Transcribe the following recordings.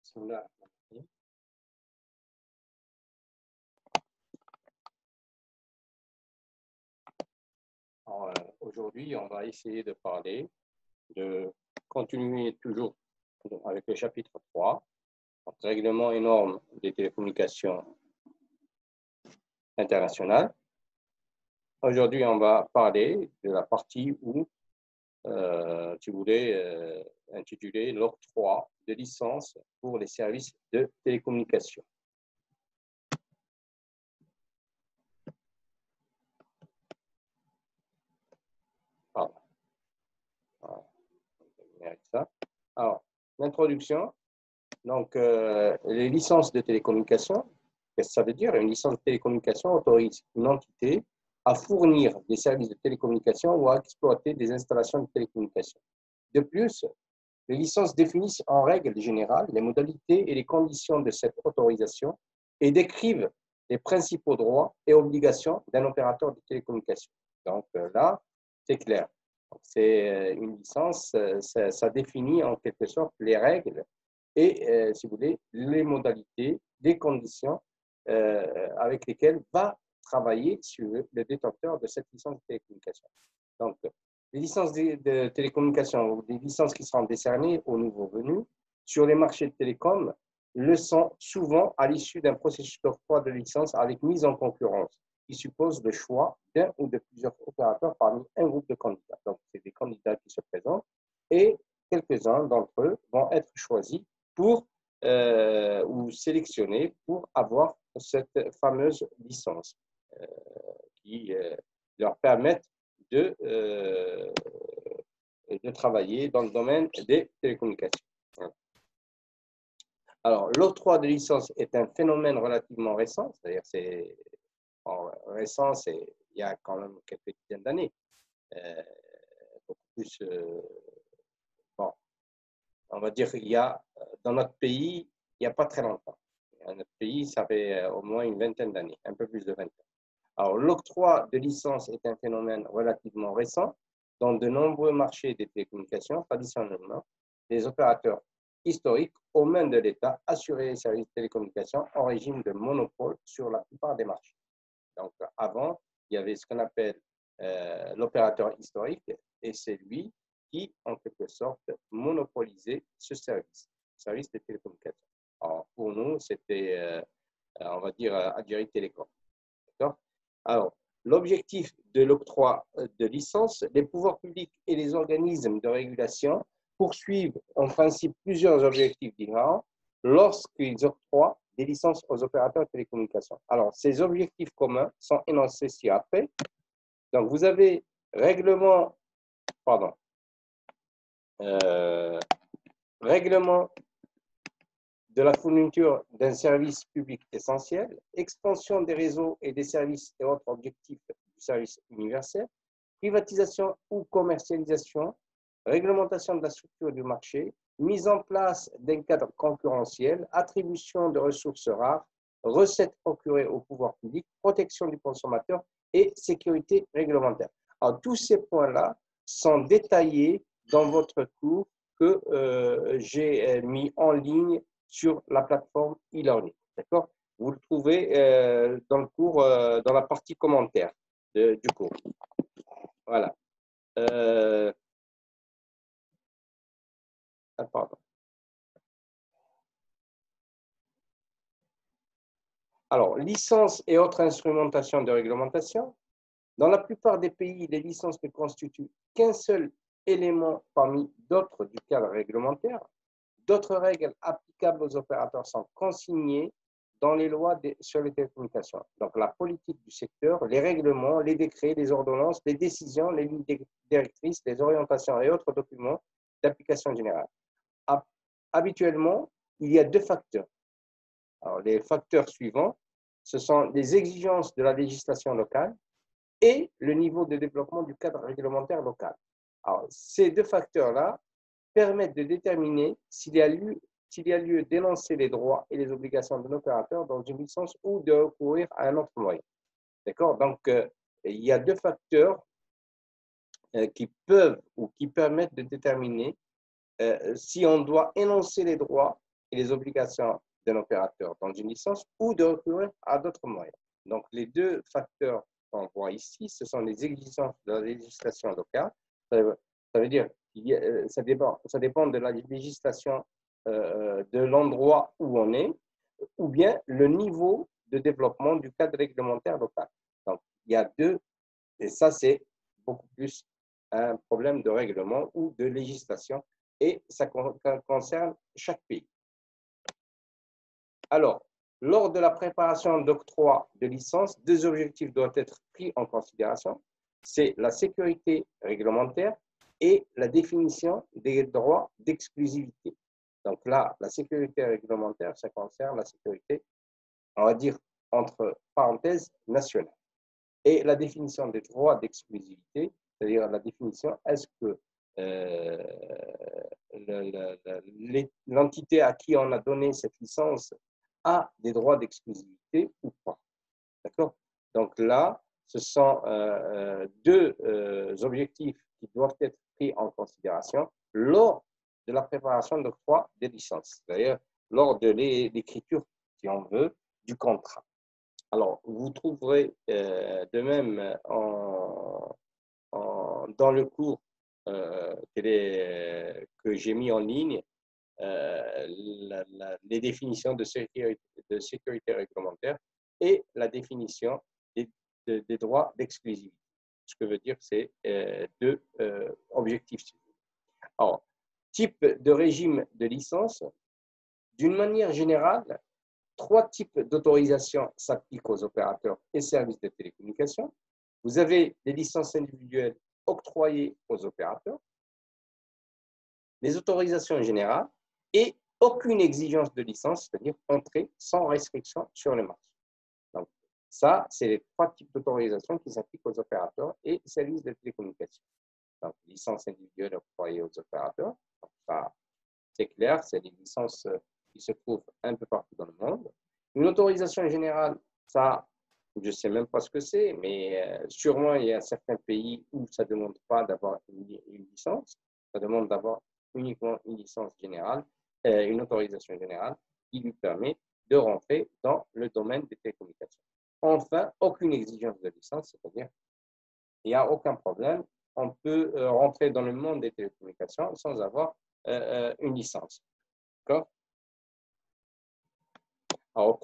Bismillah. Aujourd'hui, on va essayer de parler, de continuer toujours avec le chapitre 3, règlement et normes des télécommunications internationales. Aujourd'hui, on va parler de la partie où, si vous voulez, intitulée l'octroi de licences pour les services de télécommunication. Alors, l'introduction. Donc, les licences de télécommunication, qu'est-ce que ça veut dire? Une licence de télécommunication autorise une entité à fournir des services de télécommunication ou à exploiter des installations de télécommunication. De plus, les licences définissent en règle générale les modalités et les conditions de cette autorisation et décrivent les principaux droits et obligations d'un opérateur de télécommunication. Donc là, c'est clair. C'est une licence, ça définit en quelque sorte les règles et, si vous voulez, les modalités, les conditions avec lesquelles va travailler sur le détenteur de cette licence de télécommunication. Donc, les licences de télécommunication ou des licences qui seront décernées aux nouveaux venus sur les marchés de télécom le sont souvent à l'issue d'un processus d'octroi de licence avec mise en concurrence qui suppose le choix d'un ou de plusieurs opérateurs parmi un groupe de candidats. Donc, c'est des candidats qui se présentent et quelques-uns d'entre eux vont être choisis pour ou sélectionnés pour avoir cette fameuse licence qui leur permettent de travailler dans le domaine des télécommunications. Alors, l'octroi de licence est un phénomène relativement récent, c'est-à-dire c'est récent, il y a quand même quelques dizaines d'années. Beaucoup plus, bon, on va dire qu'il y a, dans notre pays, il n'y a pas très longtemps. Dans notre pays, ça fait au moins une vingtaine d'années, un peu plus de 20 ans. Alors, l'octroi de licence est un phénomène relativement récent. Dans de nombreux marchés des télécommunications, traditionnellement, les opérateurs historiques aux mains de l'État assuraient les services de télécommunications en régime de monopole sur la plupart des marchés. Donc, avant, il y avait ce qu'on appelle l'opérateur historique et c'est lui qui, en quelque sorte, monopolisait ce service de télécommunications. Alors, pour nous, c'était, on va dire, Algérie Télécom. D'accord? Alors, l'objectif de l'octroi de licence, les pouvoirs publics et les organismes de régulation poursuivent en principe plusieurs objectifs différents lorsqu'ils octroient des licences aux opérateurs de télécommunications. Alors, ces objectifs communs sont énoncés ci-après. Donc, vous avez règlement de la fourniture d'un service public essentiel, expansion des réseaux et des services et autres objectifs du service universel, privatisation ou commercialisation, réglementation de la structure du marché, mise en place d'un cadre concurrentiel, attribution de ressources rares, recettes procurées au pouvoir public, protection du consommateur et sécurité réglementaire. Alors, tous ces points-là sont détaillés dans votre cours que j'ai mis en ligne sur la plateforme e-learning. D'accord? Vous le trouvez dans le cours, dans la partie commentaires du cours. Voilà. Pardon. Alors, licences et autres instrumentations de réglementation. Dans la plupart des pays, les licences ne constituent qu'un seul élément parmi d'autres du cadre réglementaire. D'autres règles applicables aux opérateurs sont consignées dans les lois sur les télécommunications. Donc, la politique du secteur, les règlements, les décrets, les ordonnances, les décisions, les lignes directrices, les orientations et autres documents d'application générale. Habituellement, il y a deux facteurs. Alors, les facteurs suivants, ce sont les exigences de la législation locale et le niveau de développement du cadre réglementaire local. Alors, ces deux facteurs-là permettent de déterminer s'il y a lieu d'énoncer les droits et les obligations de l'opérateur dans une licence ou de recourir à un autre moyen. D'accord? Donc, il y a deux facteurs qui peuvent ou qui permettent de déterminer si on doit énoncer les droits et les obligations d'un opérateur dans une licence ou de recourir à d'autres moyens. Donc, les deux facteurs qu'on voit ici, ce sont les exigences de la législation locale. Ça veut dire que ça dépend de la législation de l'endroit où on est, ou bien le niveau de développement du cadre réglementaire local. Donc, il y a deux, et ça, c'est beaucoup plus un problème de règlement ou de législation, et ça concerne chaque pays. Alors, lors de la préparation d'octroi de licence, deux objectifs doivent être pris en considération. C'est la sécurité réglementaire et la définition des droits d'exclusivité. Donc là, la sécurité réglementaire, ça concerne la sécurité, on va dire, entre parenthèses, nationale. Et la définition des droits d'exclusivité, c'est-à-dire la définition, est-ce que l'entité à qui on a donné cette licence a des droits d'exclusivité ou pas. D'accord? Donc là, ce sont deux objectifs qui doivent être pris en considération lors de la préparation d'octroi des licences, c'est-à-dire lors de l'écriture, si on veut, du contrat. Alors, vous trouverez de même dans le cours que j'ai mis en ligne les définitions de sécurité réglementaire et la définition des droits d'exclusivité. Ce que veut dire, c'est deux objectifs. Alors, type de régime de licence, d'une manière générale, trois types d'autorisation s'appliquent aux opérateurs et services de télécommunications. Vous avez les licences individuelles octroyées aux opérateurs, les autorisations générales et aucune exigence de licence, c'est-à-dire entrée sans restriction sur le marché. Donc, ça, c'est les trois types d'autorisation qui s'appliquent aux opérateurs et services de télécommunications. Donc, licences individuelles octroyées aux opérateurs, donc ça, c'est clair, c'est des licences qui se trouvent un peu partout dans le monde. Une autorisation générale, ça, je ne sais même pas ce que c'est, mais sûrement il y a certains pays où ça ne demande pas d'avoir une licence, ça demande d'avoir uniquement une licence générale, une autorisation générale qui lui permet de rentrer dans le domaine des télécommunications. Enfin, aucune exigence de licence, c'est-à-dire il n'y a aucun problème, on peut rentrer dans le monde des télécommunications sans avoir une licence. D'accord? Alors,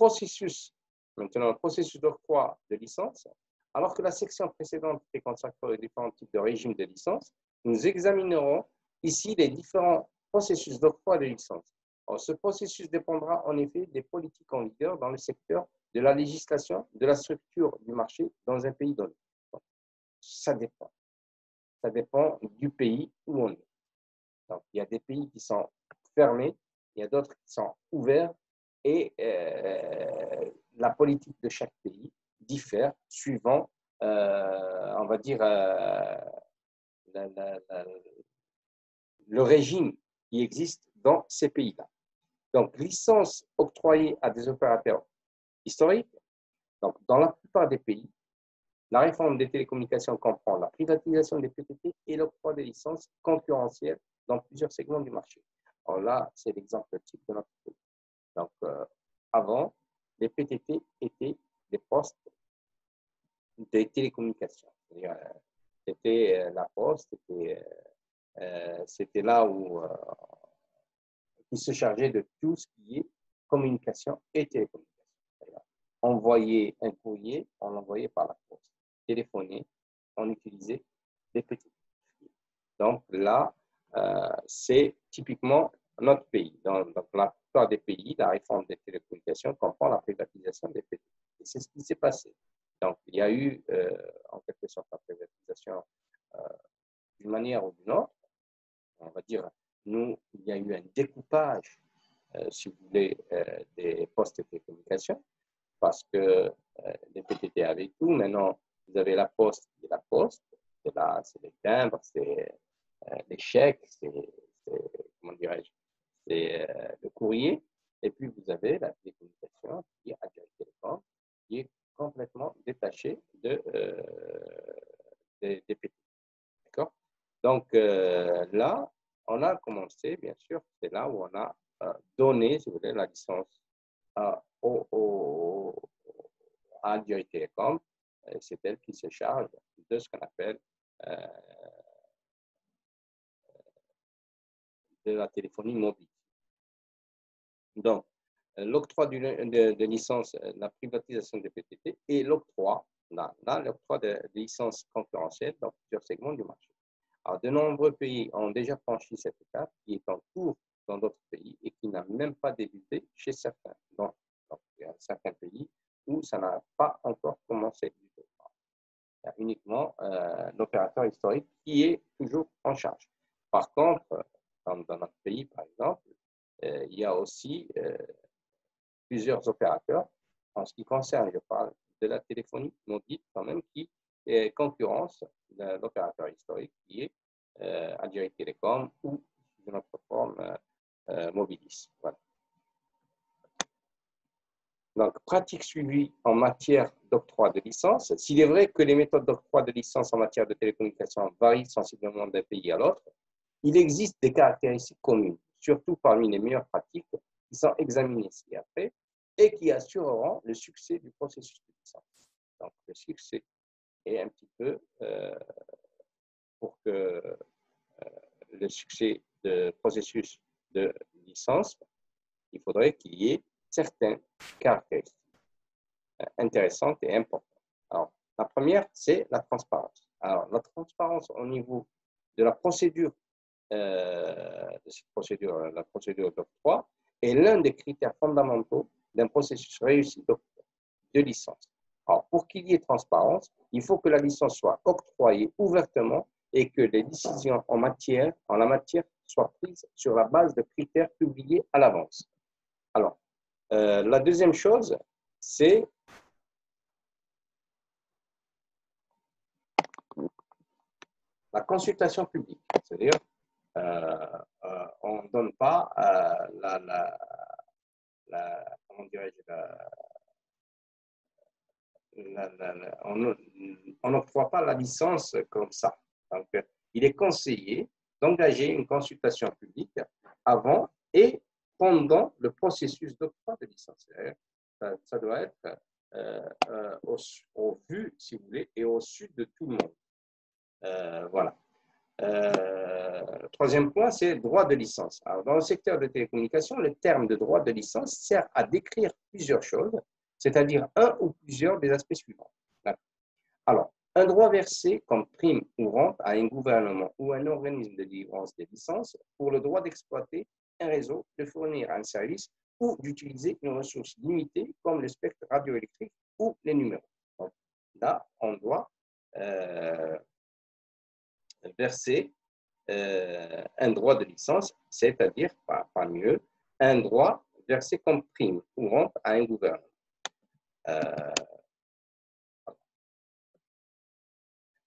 maintenant, le processus d'octroi de licence, alors que la section précédente est consacrée aux différents types de régimes de licence, nous examinerons ici les différents processus d'octroi de licence. Alors, ce processus dépendra en effet des politiques en vigueur dans le secteur de la législation, de la structure du marché dans un pays donné. Donc, ça dépend. Ça dépend du pays où on est. Donc, il y a des pays qui sont fermés, il y a d'autres qui sont ouverts, et la politique de chaque pays diffère suivant, on va dire, le régime qui existe dans ces pays-là. Donc, licence octroyée à des opérateurs historiques. Donc, dans la plupart des pays, la réforme des télécommunications comprend la privatisation des PTT et l'octroi des licences concurrentielles dans plusieurs segments du marché. Alors là, c'est l'exemple type de notre pays. Donc, avant, les PTT étaient des postes des télécommunications. C'était la poste, c'était là où ils se chargeaient de tout ce qui est communication et télécommunication. Envoyer un courrier, on l'envoyait par la poste. Téléphoner, on utilisait des PTT. Donc là, c'est typiquement notre pays. Dans la plupart des pays, la réforme des télécommunications comprend la privatisation des PTT. Et c'est ce qui s'est passé. Donc, il y a eu, en quelque sorte, la privatisation d'une manière ou d'une autre. On va dire, il y a eu un découpage, si vous voulez, des postes de télécommunications, parce que les PTT avaient tout. Maintenant, vous avez la poste et la poste. C'est les timbres, c'est les chèques, comment dirais-je, c'est le courrier. Et puis, vous avez la télécommunication qui est Agile Telecom, qui est complètement détachée des PTT. D'accord? Donc, là, on a commencé, bien sûr, c'est là où on a donner, si vous voulez, la licence à Algérie Télécom. C'est elle qui se charge de ce qu'on appelle de la téléphonie mobile. Donc, l'octroi de licence, la privatisation des PTT et l'octroi, l'octroi de licences concurrentielles dans plusieurs segments du marché. Alors, de nombreux pays ont déjà franchi cette étape qui est en cours dans d'autres pays et qui n'a même pas débuté chez certains. Donc, il y a certains pays où ça n'a pas encore commencé du tout. Il y a uniquement l'opérateur historique qui est toujours en charge. Par contre, dans notre pays, par exemple, il y a aussi plusieurs opérateurs. En ce qui concerne, je parle de la téléphonie mobile quand même, qui concurrence l'opérateur historique qui est Algérie Télécom ou d'une autre forme Mobilis. Voilà. Donc, pratique suivie en matière d'octroi de licence. S'il est vrai que les méthodes d'octroi de licence en matière de télécommunications varient sensiblement d'un pays à l'autre, il existe des caractéristiques communes, surtout parmi les meilleures pratiques qui sont examinées ci-après et qui assureront le succès du processus de licence. Donc, le succès est un petit peu pour que le succès du processus de licence, il faudrait qu'il y ait certaines caractéristiques intéressantes et importantes. Alors, la première, c'est la transparence. Alors, la transparence au niveau de la procédure, la procédure d'octroi, est l'un des critères fondamentaux d'un processus réussi de licence. Alors, pour qu'il y ait transparence, il faut que la licence soit octroyée ouvertement et que les décisions en la matière soient prises sur la base de critères publiés à l'avance. Alors, la deuxième chose, c'est la consultation publique. C'est-à-dire, on ne donne pas comment dirais-je, on n'octroie pas la licence comme ça. Donc, il est conseillé d'engager une consultation publique avant et pendant le processus d'octroi de licence. Ça doit être au vu, si vous voulez, et au sud de tout le monde. Voilà. Troisième point, c'est droit de licence. Alors, dans le secteur de télécommunications, le terme de droit de licence sert à décrire plusieurs choses, c'est-à-dire un ou plusieurs des aspects suivants. Alors, un droit versé comme prime ou rente à un gouvernement ou un organisme de délivrance des licences pour le droit d'exploiter un réseau, de fournir un service ou d'utiliser une ressource limitée comme le spectre radioélectrique ou les numéros. Donc, là, on doit verser un droit de licence, c'est-à-dire, pas mieux, un droit versé comme prime ou rente à un gouvernement.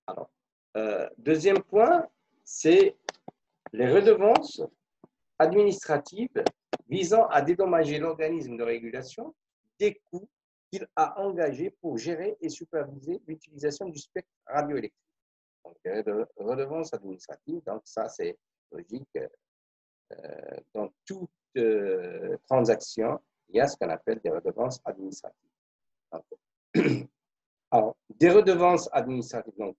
Alors, deuxième point, c'est les redevances administratives visant à dédommager l'organisme de régulation des coûts qu'il a engagés pour gérer et superviser l'utilisation du spectre radioélectrique. Donc, les redevances administratives, donc ça c'est logique. Dans toute transaction, il y a ce qu'on appelle des redevances administratives. Donc, alors, des redevances administratives, donc,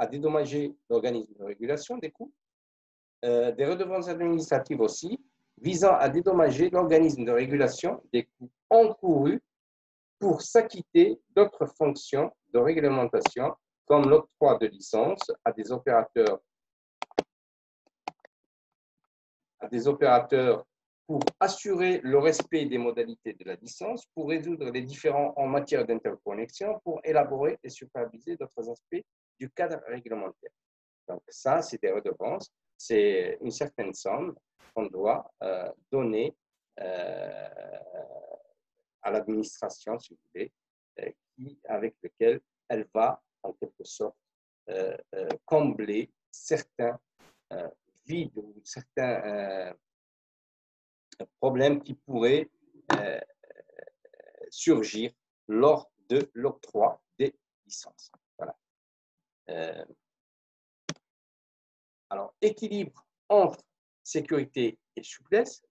à dédommager l'organisme de régulation des coûts, des redevances administratives aussi, visant à dédommager l'organisme de régulation des coûts encourus pour s'acquitter d'autres fonctions de réglementation, comme l'octroi de licence à des opérateurs pour assurer le respect des modalités de la licence, pour résoudre les différends en matière d'interconnexion, pour élaborer et superviser d'autres aspects du cadre réglementaire. Donc ça, c'est des redevances, c'est une certaine somme qu'on doit donner à l'administration, si vous voulez, avec lequel elle va, en quelque sorte, combler certains vides ou certains problèmes qui pourraient surgir lors de l'octroi des licences. Voilà. Alors, équilibre entre sécurité et souplesse.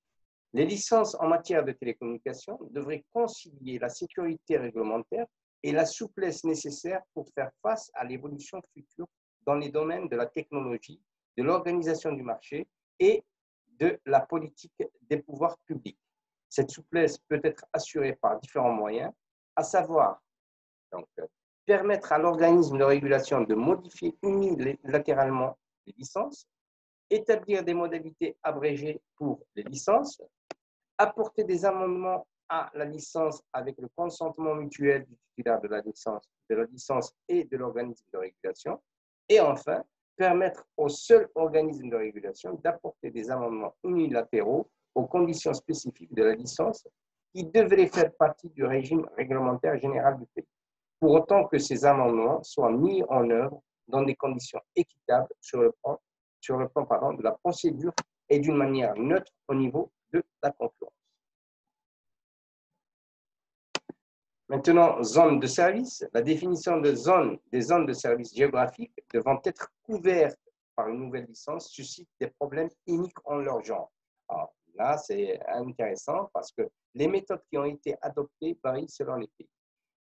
Les licences en matière de télécommunications devraient concilier la sécurité réglementaire et la souplesse nécessaire pour faire face à l'évolution future dans les domaines de la technologie, de l'organisation du marché et de la politique des pouvoirs publics. Cette souplesse peut être assurée par différents moyens, à savoir donc, permettre à l'organisme de régulation de modifier unilatéralement les licences, établir des modalités abrégées pour les licences, apporter des amendements à la licence avec le consentement mutuel du titulaire de la licence et de l'organisme de régulation, et enfin, permettre au seul organisme de régulation d'apporter des amendements unilatéraux aux conditions spécifiques de la licence qui devraient faire partie du régime réglementaire général du pays, pour autant que ces amendements soient mis en œuvre dans des conditions équitables sur le plan de la procédure et d'une manière neutre au niveau de la concurrence. Maintenant, zone de service. La définition des zones de service géographiques devant être couvertes par une nouvelle licence suscite des problèmes uniques en leur genre. Alors, là, c'est intéressant parce que les méthodes qui ont été adoptées varient selon les pays.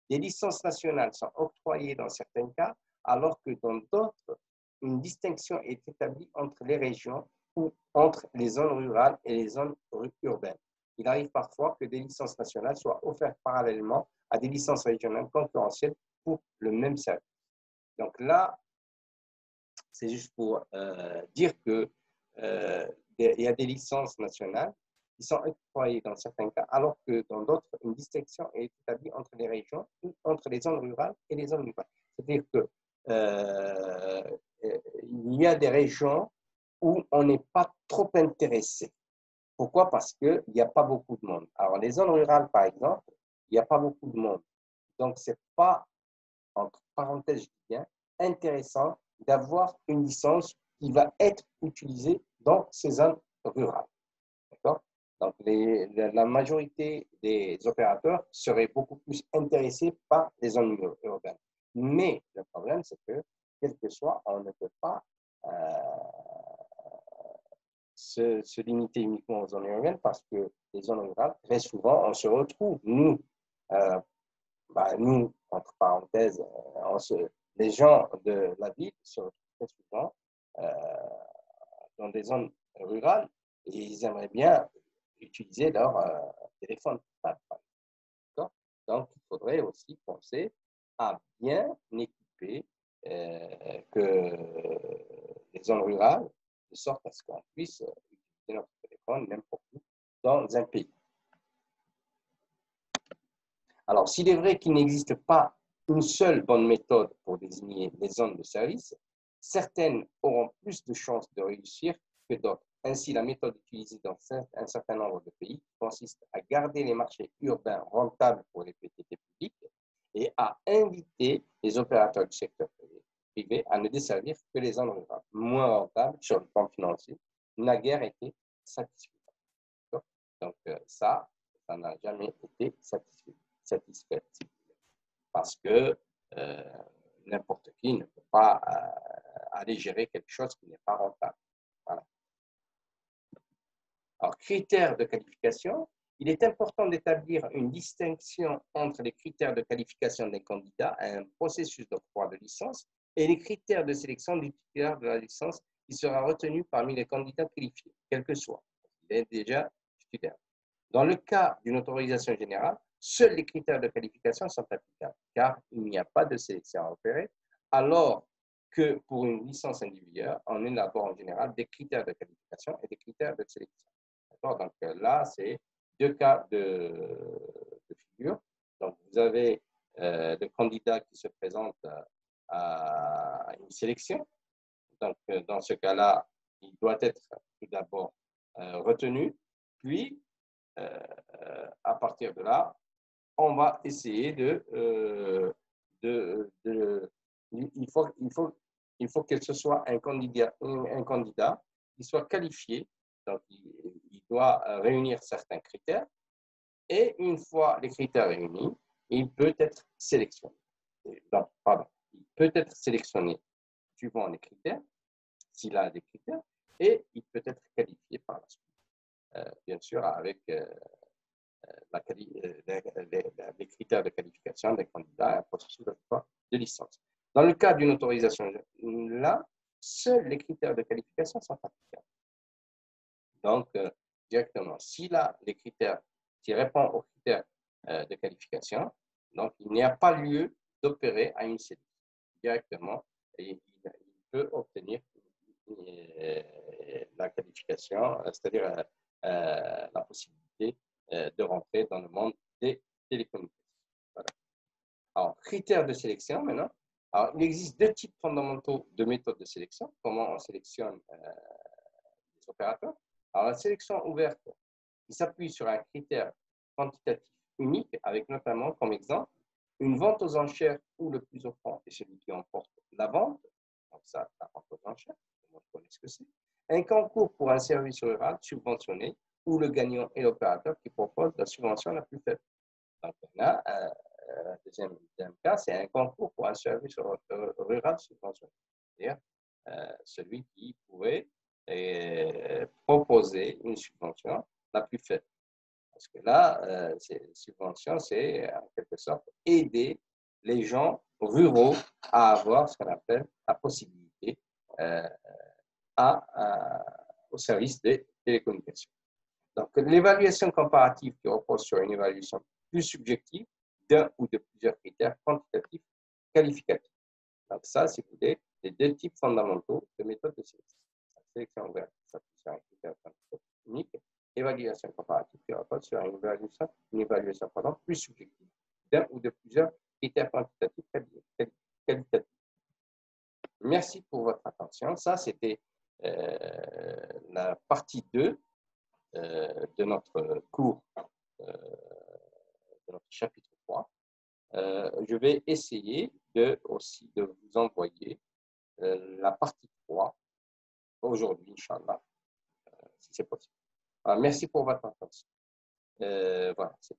Des licences nationales sont octroyées dans certains cas, alors que dans d'autres, une distinction est établie entre les régions ou entre les zones rurales et les zones urbaines. Il arrive parfois que des licences nationales soient offertes parallèlement à des licences régionales concurrentielles pour le même service. Donc là, c'est juste pour dire que il y a des licences nationales qui sont octroyées dans certains cas, alors que dans d'autres, une distinction est établie entre les régions ou entre les zones rurales et les zones urbaines. C'est-à-dire que il y a des régions où on n'est pas trop intéressé. Pourquoi? Parce qu'il n'y a pas beaucoup de monde. Alors, les zones rurales, par exemple, il n'y a pas beaucoup de monde. Donc, ce n'est pas, entre parenthèses, je dis bien, intéressant d'avoir une licence qui va être utilisée dans ces zones rurales. D'accord? Donc, la majorité des opérateurs seraient beaucoup plus intéressés par les zones urbaines. Mais le problème, c'est que, quel que soit, on ne peut pas se limiter uniquement aux zones urbaines parce que les zones rurales, très souvent, on se retrouve, nous, entre parenthèses, les gens de la ville se retrouvent très souvent dans des zones rurales et ils aimeraient bien utiliser leur téléphone portable. Donc, il faudrait aussi penser à bien équiper que les zones rurales, de sorte à ce qu'on puisse utiliser notre téléphone n'importe où dans un pays. Alors, s'il est vrai qu'il n'existe pas une seule bonne méthode pour désigner les zones de service, certaines auront plus de chances de réussir que d'autres. Ainsi, la méthode utilisée dans un certain nombre de pays consiste à garder les marchés urbains rentables pour les PTT publics et à inviter les opérateurs du secteur privé à ne desservir que les zones rurales, moins rentables sur le plan financier, n'a guère été satisfait. Donc, ça n'a jamais été satisfait parce que n'importe qui ne peut pas aller gérer quelque chose qui n'est pas rentable. Voilà. Alors, critères de qualification. Il est important d'établir une distinction entre les critères de qualification des candidats à un processus d'octroi de licence et les critères de sélection du titulaire de la licence qui sera retenu parmi les candidats qualifiés, quel que soit. Il est déjà titulaire. Dans le cas d'une autorisation générale, seuls les critères de qualification sont applicables, car il n'y a pas de sélection à opérer, alors que pour une licence individuelle, on élabore en général des critères de qualification et des critères de sélection. Donc là, c'est deux cas de figure. Donc, vous avez le candidat qui se présente à une sélection. Donc, dans ce cas-là, il doit être tout d'abord retenu, puis à partir de là, on va essayer il faut que ce soit un candidat qui soit qualifié. Donc, il doit réunir certains critères. Et une fois les critères réunis, il peut être sélectionné. Donc, pardon, il peut être sélectionné suivant les critères, s'il a des critères, et il peut être qualifié par la suite. bien sûr, avec les critères de qualification des candidats à un processus de licence. Dans le cas d'une autorisation là, seuls les critères de qualification sont applicables. Donc, directement, si là, les critères qui répondent aux critères de qualification, donc il n'y a pas lieu d'opérer à une sélection. Directement, et il peut obtenir la qualification, c'est-à-dire la possibilité de rentrer dans le monde des télécommunications. Voilà. Alors, critères de sélection maintenant. Alors, il existe deux types fondamentaux de méthodes de sélection. Comment on sélectionne les opérateurs. Alors, la sélection ouverte, qui s'appuie sur un critère quantitatif unique, avec notamment comme exemple une vente aux enchères où le plus offrant est celui qui emporte la vente. Donc, ça, la vente aux enchères, on connaît ce que c'est. Un concours pour un service rural subventionné où le gagnant est l'opérateur qui propose la subvention la plus faible. Donc, on a un deuxième cas, c'est un concours pour un service rural subventionné. C'est-à-dire celui qui pourrait proposer une subvention la plus faible. Parce que là, subvention, c'est en quelque sorte aider les gens ruraux à avoir ce qu'on appelle la possibilité au service des télécommunications. Donc, l'évaluation comparative qui repose sur une évaluation plus subjective d'un ou de plusieurs critères quantitatifs qualificatifs. Donc, ça, c'est les deux types fondamentaux de méthode de sélection. La sélection ouverte, ça s'appuie sur un critère quantitatif unique. Évaluation comparative qui repose sur une évaluation plus subjective d'un ou de plusieurs critères quantitatifs qualitatifs. Merci pour votre attention. Ça, c'était la partie 2 de notre cours, de notre chapitre 3. Je vais essayer aussi de vous envoyer la partie 3 aujourd'hui, Inch'Allah, si c'est possible. Alors, merci pour votre attention. Voilà, c'est